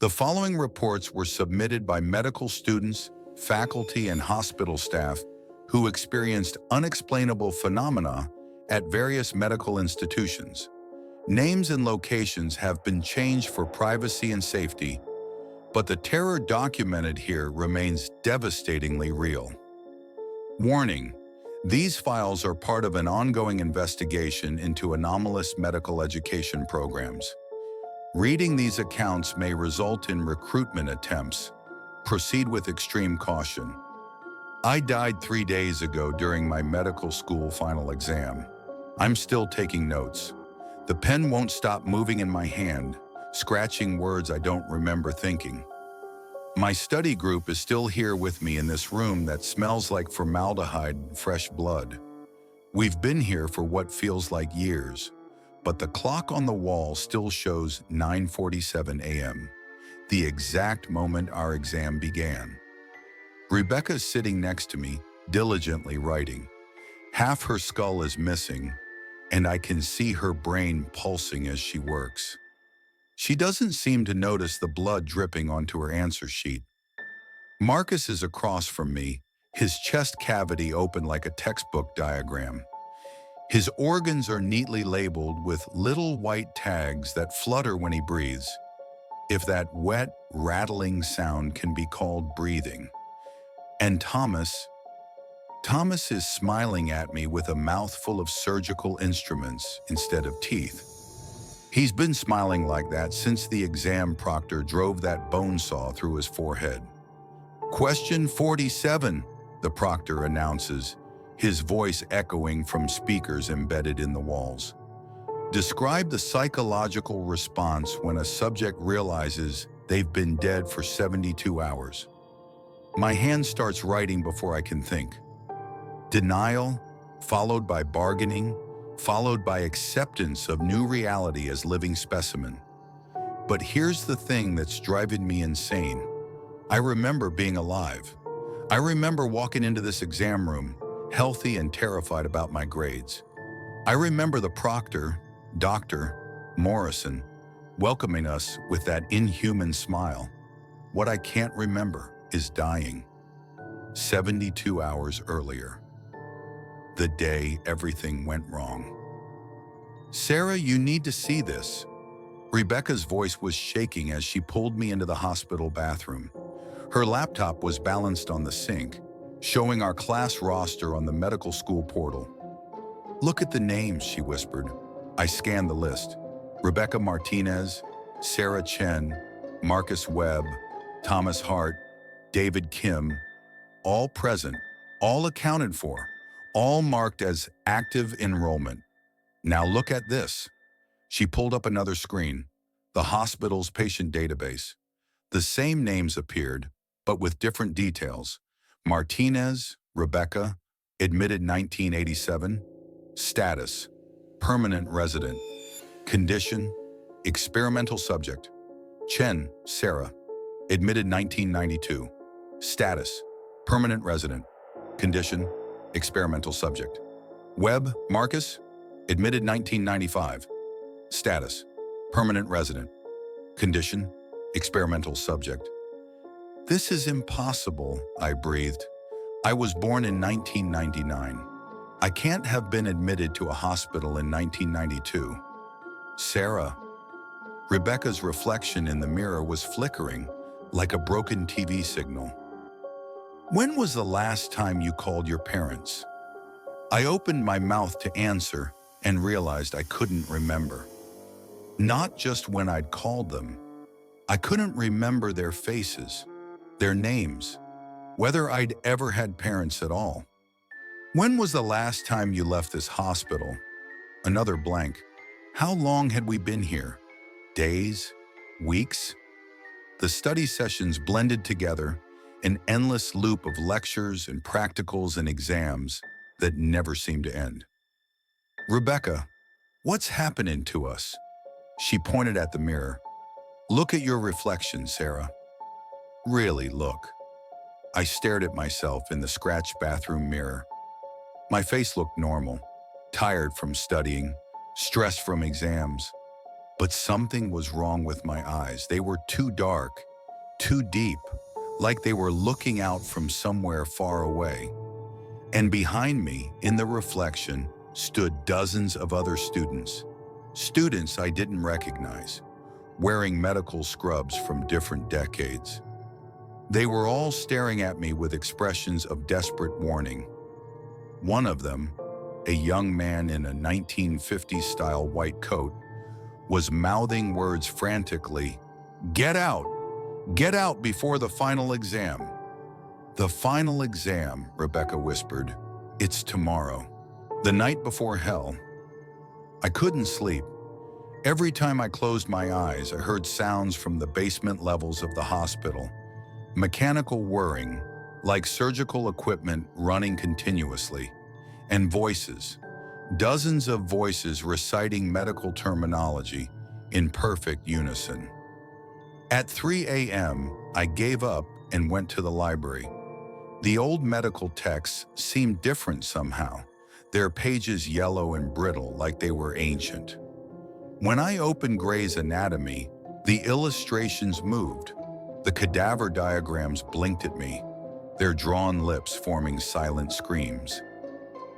The following reports were submitted by medical students, faculty, and hospital staff who experienced unexplainable phenomena at various medical institutions. Names and locations have been changed for privacy and safety, but the terror documented here remains devastatingly real. Warning: these files are part of an ongoing investigation into anomalous medical education programs. Reading these accounts may result in recruitment attempts. Proceed with extreme caution. I died 3 days ago during my medical school final exam. I'm still taking notes. The pen won't stop moving in my hand, scratching words I don't remember thinking. My study group is still here with me in this room that smells like formaldehyde and fresh blood. We've been here for what feels like years, but the clock on the wall still shows 9:47 a.m., the exact moment our exam began. Rebecca's sitting next to me, diligently writing. Half her skull is missing, and I can see her brain pulsing as she works. She doesn't seem to notice the blood dripping onto her answer sheet. Marcus is across from me, his chest cavity open like a textbook diagram. His organs are neatly labeled with little white tags that flutter when he breathes, if that wet, rattling sound can be called breathing. And Thomas is smiling at me with a mouth full of surgical instruments instead of teeth. He's been smiling like that since the exam proctor drove that bone saw through his forehead. Question 47, the proctor announces, his voice echoing from speakers embedded in the walls. Describe the psychological response when a subject realizes they've been dead for 72 hours. My hand starts writing before I can think. Denial, followed by bargaining, followed by acceptance of new reality as living specimen. But here's the thing that's driving me insane. I remember being alive. I remember walking into this exam room, healthy and terrified about my grades. I remember the proctor, Dr. Morrison, welcoming us with that inhuman smile. What I can't remember is dying. 72 hours earlier. The day everything went wrong. Sarah, you need to see this. Rebecca's voice was shaking as she pulled me into the hospital bathroom. Her laptop was balanced on the sink, showing our class roster on the medical school portal. Look at the names, she whispered. I scanned the list. Rebecca Martinez, Sarah Chen, Marcus Webb, Thomas Hart, David Kim, all present, all accounted for, all marked as active enrollment. Now look at this. She pulled up another screen, the hospital's patient database. The same names appeared, but with different details. Martinez, Rebecca, admitted 1987, status, permanent resident, condition, experimental subject. Chen, Sarah, admitted 1992, status, permanent resident, condition, experimental subject. Webb, Marcus, admitted 1995, status, permanent resident, condition, experimental subject. This is impossible, I breathed. I was born in 1999. I can't have been admitted to a hospital in 1992. Sarah. Rebecca's reflection in the mirror was flickering like a broken TV signal. When was the last time you called your parents? I opened my mouth to answer and realized I couldn't remember. Not just when I'd called them. I couldn't remember their faces, their names, whether I'd ever had parents at all. When was the last time you left this hospital? Another blank. How long had we been here? Days? Weeks? The study sessions blended together, an endless loop of lectures and practicals and exams that never seemed to end. Rebecca, what's happening to us? She pointed at the mirror. Look at your reflection, Sarah. Really, look. I stared at myself in the scratched bathroom mirror. My face looked normal, tired from studying, stressed from exams. But something was wrong with my eyes. They were too dark, too deep, like they were looking out from somewhere far away. And behind me, in the reflection, stood dozens of other students. Students I didn't recognize, wearing medical scrubs from different decades. They were all staring at me with expressions of desperate warning. One of them, a young man in a 1950s-style white coat, was mouthing words frantically. Get out before the final exam." "The final exam," Rebecca whispered. "It's tomorrow. The night before hell." I couldn't sleep. Every time I closed my eyes, I heard sounds from the basement levels of the hospital. Mechanical whirring, like surgical equipment running continuously. And voices. Dozens of voices reciting medical terminology in perfect unison. At 3 a.m., I gave up and went to the library. The old medical texts seemed different somehow, their pages yellow and brittle like they were ancient. When I opened Gray's Anatomy, the illustrations moved. The cadaver diagrams blinked at me, their drawn lips forming silent screams.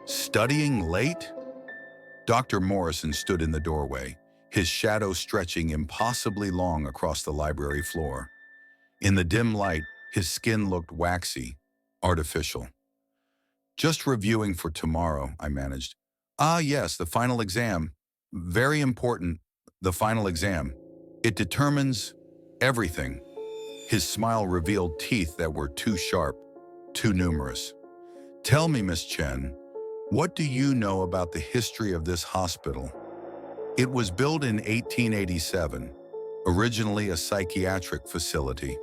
"Studying late?" Dr. Morrison stood in the doorway, his shadow stretching impossibly long across the library floor. In the dim light, his skin looked waxy, artificial. "Just reviewing for tomorrow," I managed. "Ah, yes, the final exam. Very important, the final exam. It determines everything." His smile revealed teeth that were too sharp, too numerous. "Tell me, Miss Chen, what do you know about the history of this hospital?" "It was built in 1887, originally a psychiatric facility."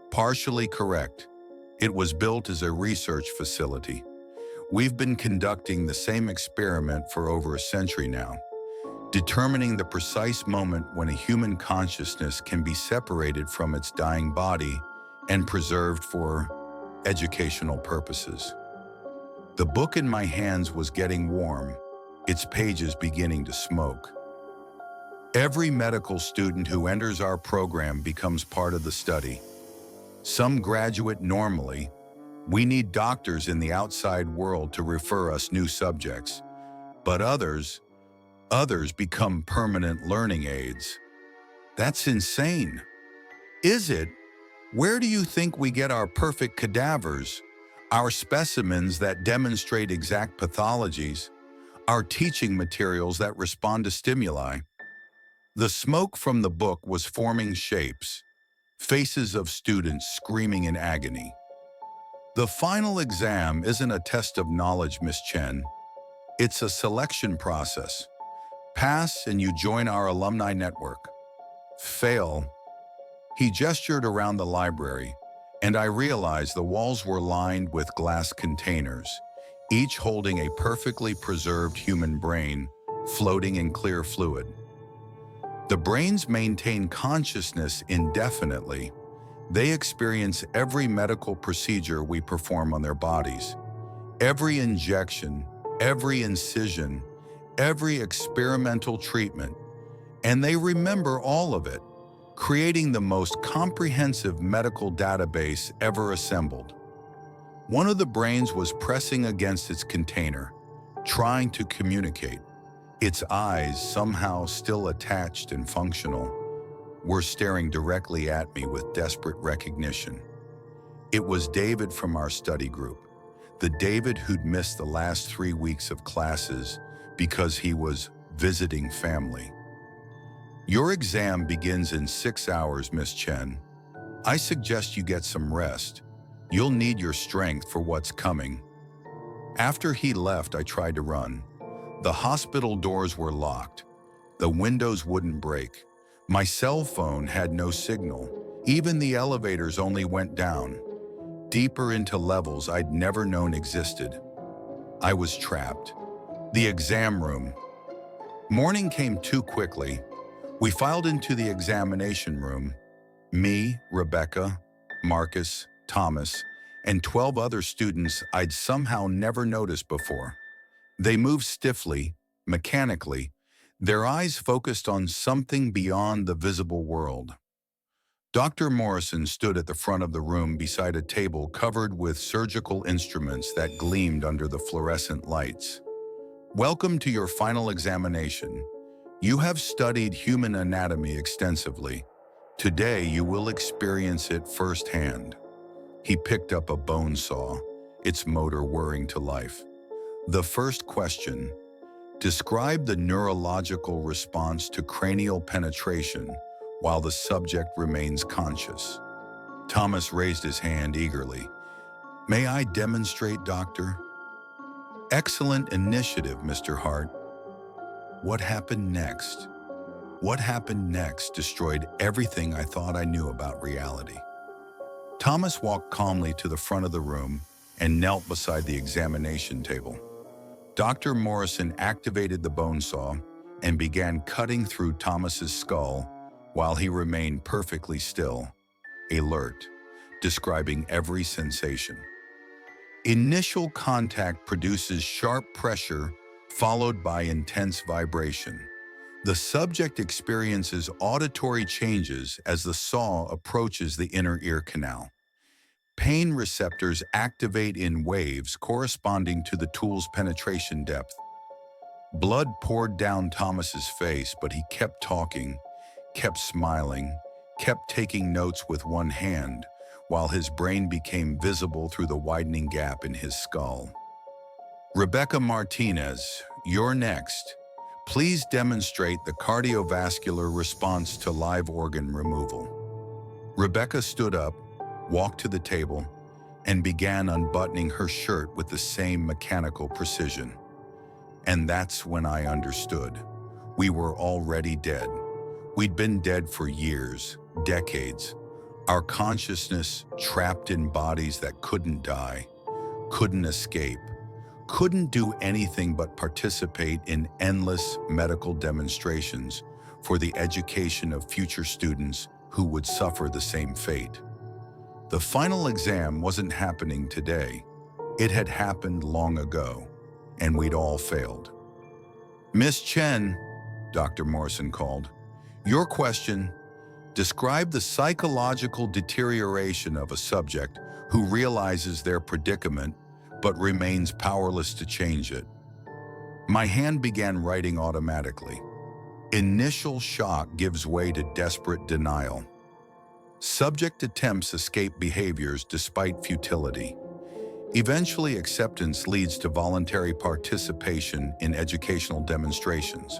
"Partially correct. It was built as a research facility. We've been conducting the same experiment for over a century now, determining the precise moment when a human consciousness can be separated from its dying body and preserved for educational purposes." The book in my hands was getting warm, its pages beginning to smoke. "Every medical student who enters our program becomes part of the study. Some graduate normally. We need doctors in the outside world to refer us new subjects. But others become permanent learning aids." "That's insane." "Is it? Where do you think we get our perfect cadavers, our specimens that demonstrate exact pathologies, our teaching materials that respond to stimuli?" The smoke from the book was forming shapes, faces of students screaming in agony. "The final exam isn't a test of knowledge, Miss Chen. It's a selection process. Pass and you join our alumni network. Fail." He gestured around the library, and I realized the walls were lined with glass containers, each holding a perfectly preserved human brain floating in clear fluid. The brains maintain consciousness indefinitely. They experience every medical procedure we perform on their bodies, every injection, every incision, every experimental treatment, and they remember all of it, creating the most comprehensive medical database ever assembled. One of the brains was pressing against its container, trying to communicate. Its eyes, somehow still attached and functional, were staring directly at me with desperate recognition. It was David from our study group, the David who'd missed the last 3 weeks of classes because he was visiting family. "Your exam begins in 6 hours, Miss Chen. I suggest you get some rest. You'll need your strength for what's coming." After he left, I tried to run. The hospital doors were locked. The windows wouldn't break. My cell phone had no signal. Even the elevators only went down, deeper into levels I'd never known existed. I was trapped. The exam room. Morning came too quickly. We filed into the examination room. Me, Rebecca, Marcus, Thomas, and 12 other students I'd somehow never noticed before. They moved stiffly, mechanically, their eyes focused on something beyond the visible world. Dr. Morrison stood at the front of the room beside a table covered with surgical instruments that gleamed under the fluorescent lights. Welcome to your final examination. You have studied human anatomy extensively. Today you will experience it firsthand. He picked up a bone saw, its motor whirring to life. The first question: describe the neurological response to cranial penetration while the subject remains conscious. Thomas raised his hand eagerly. May I demonstrate, doctor? Excellent initiative, Mr. Hart. What happened next? What happened next destroyed everything I thought I knew about reality. Thomas walked calmly to the front of the room and knelt beside the examination table. Dr. Morrison activated the bone saw and began cutting through Thomas's skull while he remained perfectly still, alert, describing every sensation. Initial contact produces sharp pressure followed by intense vibration. The subject experiences auditory changes as the saw approaches the inner ear canal. Pain receptors activate in waves corresponding to the tool's penetration depth. Blood poured down Thomas's face, but he kept talking, kept smiling, kept taking notes with one hand, while his brain became visible through the widening gap in his skull. Rebecca Martinez, you're next. Please demonstrate the cardiovascular response to live organ removal. Rebecca stood up, walked to the table, and began unbuttoning her shirt with the same mechanical precision. And that's when I understood. We were already dead. We'd been dead for years, decades. Our consciousness trapped in bodies that couldn't die, couldn't escape, couldn't do anything but participate in endless medical demonstrations for the education of future students who would suffer the same fate. The final exam wasn't happening today. It had happened long ago, and we'd all failed. Miss Chen, Dr. Morrison called, your question: describe the psychological deterioration of a subject who realizes their predicament but remains powerless to change it. My hand began writing automatically. Initial shock gives way to desperate denial. Subject attempts escape behaviors despite futility. Eventually, acceptance leads to voluntary participation in educational demonstrations.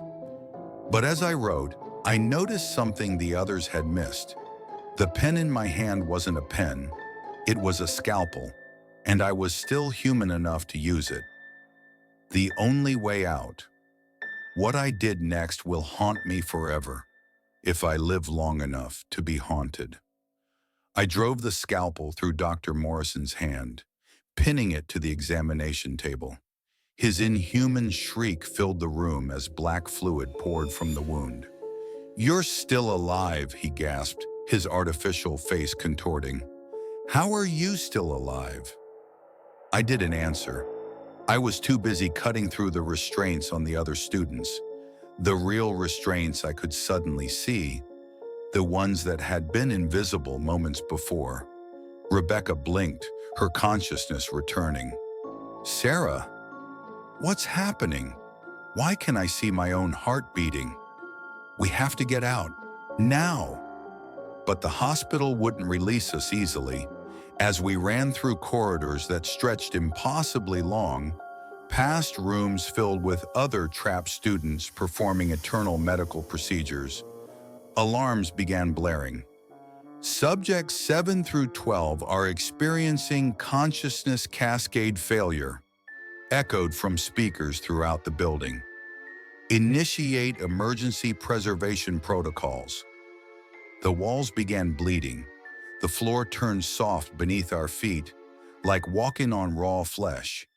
But as I wrote, I noticed something the others had missed. The pen in my hand wasn't a pen, it was a scalpel, and I was still human enough to use it. The only way out. What I did next will haunt me forever, if I live long enough to be haunted. I drove the scalpel through Dr. Morrison's hand, pinning it to the examination table. His inhuman shriek filled the room as black fluid poured from the wound. You're still alive, he gasped, his artificial face contorting. How are you still alive? I didn't answer. I was too busy cutting through the restraints on the other students, the real restraints I could suddenly see, the ones that had been invisible moments before. Rebecca blinked, her consciousness returning. Sarah, what's happening? Why can I see my own heart beating? We have to get out, now. But the hospital wouldn't release us easily. As we ran through corridors that stretched impossibly long, past rooms filled with other trapped students performing eternal medical procedures, alarms began blaring. Subjects 7 through 12 are experiencing consciousness cascade failure, echoed from speakers throughout the building. Initiate emergency preservation protocols. The walls began bleeding. The floor turned soft beneath our feet, like walking on raw flesh.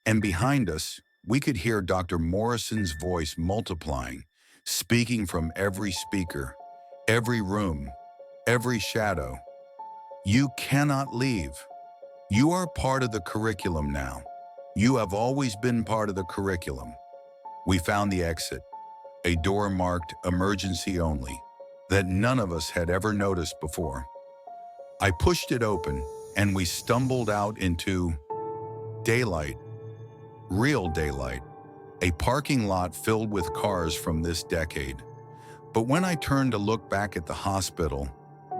And behind us, we could hear Dr. Morrison's voice multiplying, speaking from every speaker, every room, every shadow. You cannot leave. You are part of the curriculum now. You have always been part of the curriculum. We found the exit, a door marked emergency only, that none of us had ever noticed before. I pushed it open, and we stumbled out into daylight, real daylight, a parking lot filled with cars from this decade. But when I turned to look back at the hospital,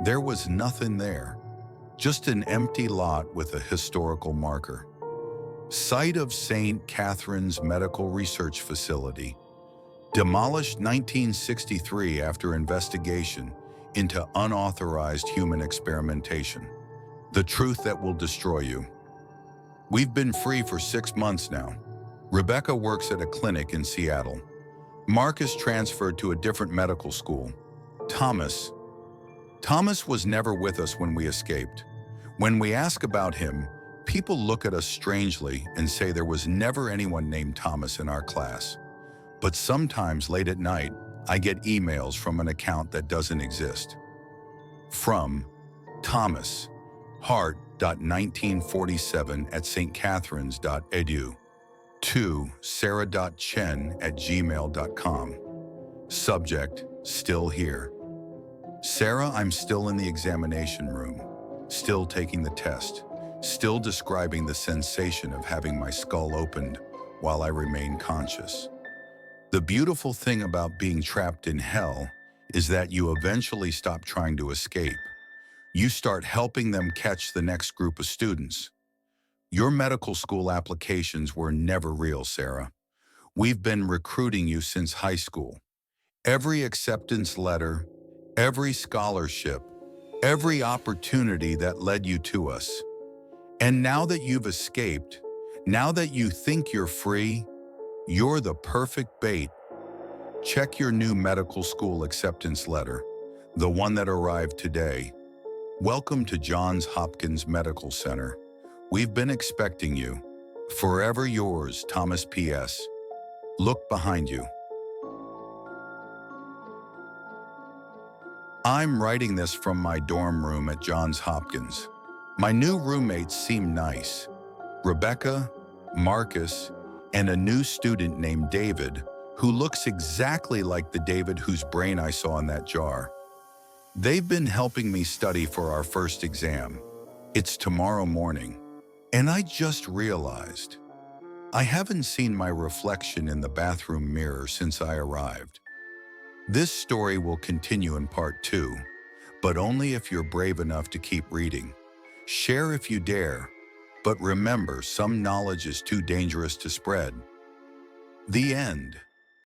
there was nothing there, just an empty lot with a historical marker. Site of St. Catherine's Medical Research Facility, demolished 1963 after investigation into unauthorized human experimentation. The truth that will destroy you. We've been free for 6 months now. Rebecca works at a clinic in Seattle. Marcus transferred to a different medical school. Thomas was never with us when we escaped. When we ask about him, people look at us strangely and say there was never anyone named Thomas in our class. But sometimes late at night, I get emails from an account that doesn't exist. From Thomas, hart.1947 at stcatherines.edu to sarah.chen@gmail.com. Subject, still here. Sarah, I'm still in the examination room, still taking the test, still describing the sensation of having my skull opened while I remain conscious. The beautiful thing about being trapped in hell is that you eventually stop trying to escape. You start helping them catch the next group of students. Your medical school applications were never real, Sarah. We've been recruiting you since high school. Every acceptance letter, every scholarship, every opportunity that led you to us. And now that you've escaped, now that you think you're free, you're the perfect bait. Check your new medical school acceptance letter, the one that arrived today. Welcome to Johns Hopkins Medical Center. We've been expecting you. Forever yours, Thomas P.S. Look behind you. I'm writing this from my dorm room at Johns Hopkins. My new roommates seem nice. Rebecca, Marcus, and a new student named David, who looks exactly like the David whose brain I saw in that jar. They've been helping me study for our first exam. It's tomorrow morning, and I just realized I haven't seen my reflection in the bathroom mirror since I arrived. This story will continue in part 2, but only if you're brave enough to keep reading. Share if you dare, but remember, some knowledge is too dangerous to spread. The end.